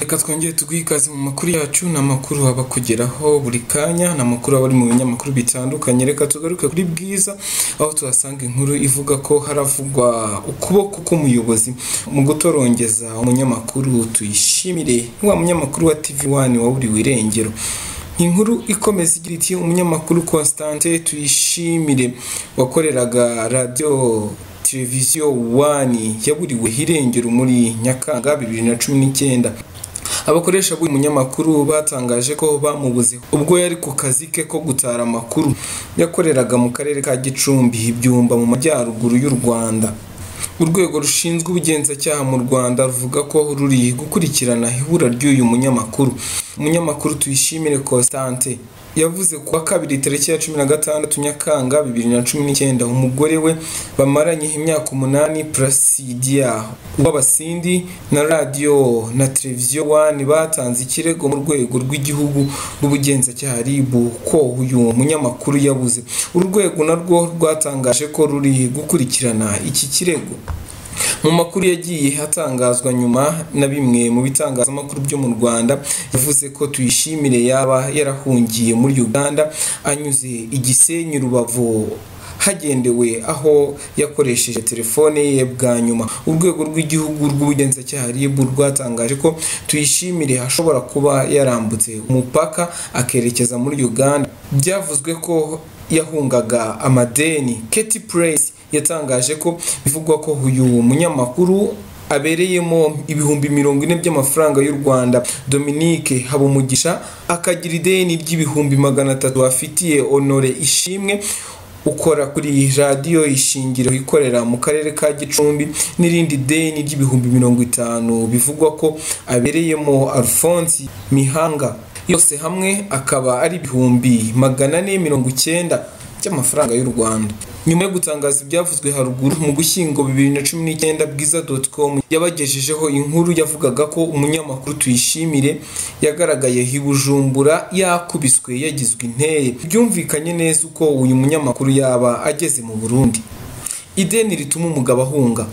Reka twongere tuguhe ikaze mu makuru yacu, n'amakuru aba kugeraho buri kanya, n'amakuru aba ari mu binyamakuru bitandukanye. Reka tugaruke kuri Bwiza, aho tuhasanga inkuru ivuga ko haravugwa ukuboko k'umuyobozi mu gutorongeza umunyamakuru Tuyishimire, wa munyamakuru wa TV1 waburiwe irengero. Inkuru ikomeza igira iti umunyamakuru Constante Tuyishimire wakoreraga radio televiziyo 1 yaburiwe irengero muri Nyakanga 2019. Abakoresha b'uyu munyamakuru batangaje ko bamubuze ubwo yari ku kazi ke ko gutara amakuru. Yakoreraga mu karere ka Gicumbi, Byumba mu majyaruguru y'u Rwanda. Urwego rushinzwe ubugenzacyaha mu Rwanda ruvuga ko ruri gukurikirana ibura ry'uyu munyamakuru. Umunyamakuru Tuyishimire Constante yavuze kuwa kabiri tariki ya 16 Nyakanga 2019 umugore we bamaranye imyaka 8 Placidia w'Abasindi na radio na televiziyo 1 batanze ikirego mu rwego rw'igihugu rw'ubugenzacyaha RIB ko uyu munyamakuru yabuze. Urwego narwo rwatangaje ko ruri gukurikirana iki kirego. Mu makuru yagiye hatangazwa nyuma na bimwe mu bitangazamakuru byo mu Rwanda, yavuze ko Tuyishimire yaba yarahungiye muri Uganda anyuze Igisenyi Rubavu hagendewe aho yakoresheje telefone ye bwa nyuma. Urwego rw'igihugu rw'ubugenzacyaha RIB rwatangaje ko Tuyishimire ashobora kuba yarambutse umupaka akerekeza muri Uganda. Byavuzwe ko yahungaga amadeni. Katy Price yatangaje ko bivugwa ko uyu munyamakuru abereyemo ibihumbi 40 by'amafaranga y'u Rwanda. Dominique Habumugisha akagira ideni ry'ibihumbi 300 afitiye Honore Ishimwe ukora kuri radio Ishingiro ikorera mu karere ka Gicumbi, n'irindi deni ry'ibihumbi 50 bivugwa ko abereyemo Alphonse Mihanga. Yose hamwe akaba ari ibihumbi 490 by'amafaranga y'u Rwanda. Nyuma yo gutangaza ibyavuzwe haruguru, mu Gushyingo 2019 Bwiza.com yabagejejeho inkuru yavugaga ko umunyamakuru Tuyishimire yagaragaye i Bujumbura yakubiswe yagizwe inteye. Byumvikanye neza uko uyu munyamakuru yaba ageze mu Burundi. Ideni rituma umugabo ahunga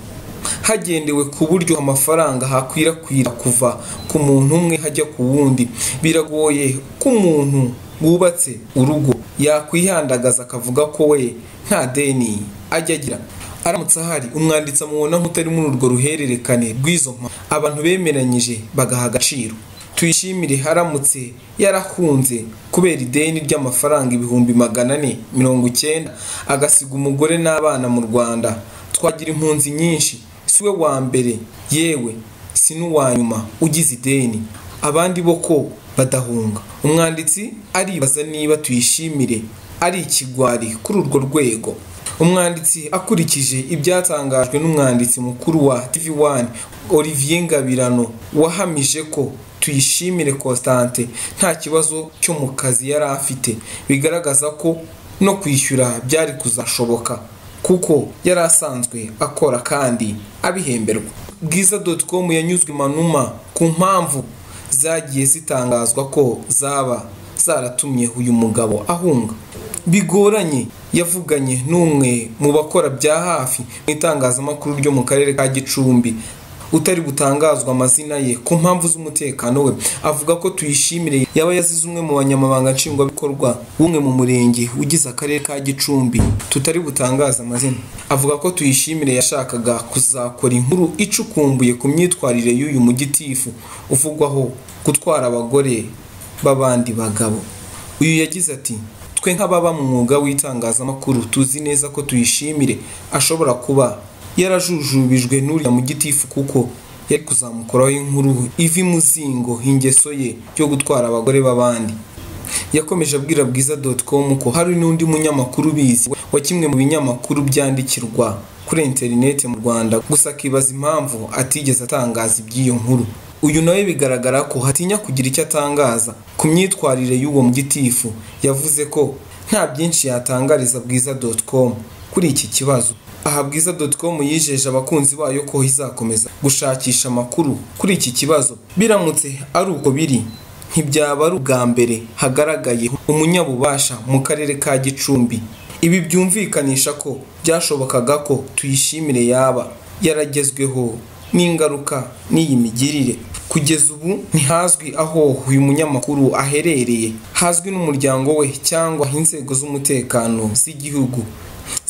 hagendewe ku buryo amafaranga hakwirakwira kuva ku muntu umwe hajya ku wundi. Biragoye ko umuntu wubatse urugo yakwihandagaza akavuga ko we nta deni ajya agira. Aramutse ahari umwanditsi amubona nk'utari muri urwo ruhererekane rw'izo mpa, abantu bemeranyije bagaha agaciro. Tuyishimire haramutse yarahunze kubera ideni ry'amafaranga ibihumbi 490 agasiga umugore n'abana mu Rwanda, twagira impunzi nyinshi. Siwe wa mbere yewe si n'uwa nyuma ugize ideni, abandi bo ko badahunga. Umwanditsi aribaza niba Tuyishimire ari ikigwari kuri urwo rwego. Umwanditsi akurikije ibyatangajwe n'umwanditsi mukuru wa TV1 Olivier Ngabirano wahamije ko Tuyishimire Constante nta kibazo cyo mu kazi yari afite, bigaragaza ko no kwishyura byari kuzashoboka kuko yari asanzwe akora kandi abihemberwa. Bwiza.com yanyuzwe manuma ku mpamvu zagiye zitangazwa ko zaba zaratumye uyu mugabo ahunga. Bigoranye yavuganye n'umwe mu bakora bya hafi mu itangazamakuru ryo mu karere ka Gicumbi utari gutangazwa amazina ye ku mpamvu z'umutekano we. Avuga ko Tuyishimire yaba yazize umwe mu banyamabanga nshingwabikorwa umwe mu murenge ugize akarere ka Gicumbi tutari butangaza amazina. Avuga ko Tuyishimire yashakaga kuzakora inkuru icukumbuye ku myitwarire y'uyu mugitifu uvugwaho gutwara abagore b'abandi bagabo. Uyu yagize ati twe nk'ababa mu mwuga w'itangazamakuru tuzi neza ko Tuyishimire ashobora kuba yarajujubijwe n'uriya mugitifu kuko yari kuzamukoraho inkuru ivi muzingo ingeso ye yo gutwara abagore b'abandi. Yakomeje abwira Bwiza.com ko hari n'undi munyamakuru bizi wa kimwe mu binyamakuru byandikirwa kuri internet mu Rwanda, gusa akibaza impamvu atigeze atangaza iby'iyo nkuru. Uyu nawe bigaragara ko hatinya kugira icyo atangaza ku myitwarire y'uwo mugitifu. Yavuze ko nta byinshi yatangariza Bwiza.com kuri iki kibazo. Aha Bwiza.com yijeje abakunzi bayo ko izakomeza gushakisha amakuru kuri iki kibazo. Biramutse ari uko biri, ntibyaba ari ubwa mbere hagaragaye umunyabubasha mu karere ka Gicumbi. Ibi byumvikanisha ko byashobokaga ko Tuyishimire yaba yaragezweho n'ingaruka n'iyi migirire. Kugeza ubu ntihazwi aho uyu munyamakuru aherereye, hazwi n'umuryango we cyangwa inzego z'umutekano z'igihugu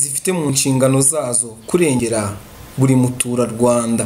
zifite mu nshingano zazo kurengera buri muturarwanda.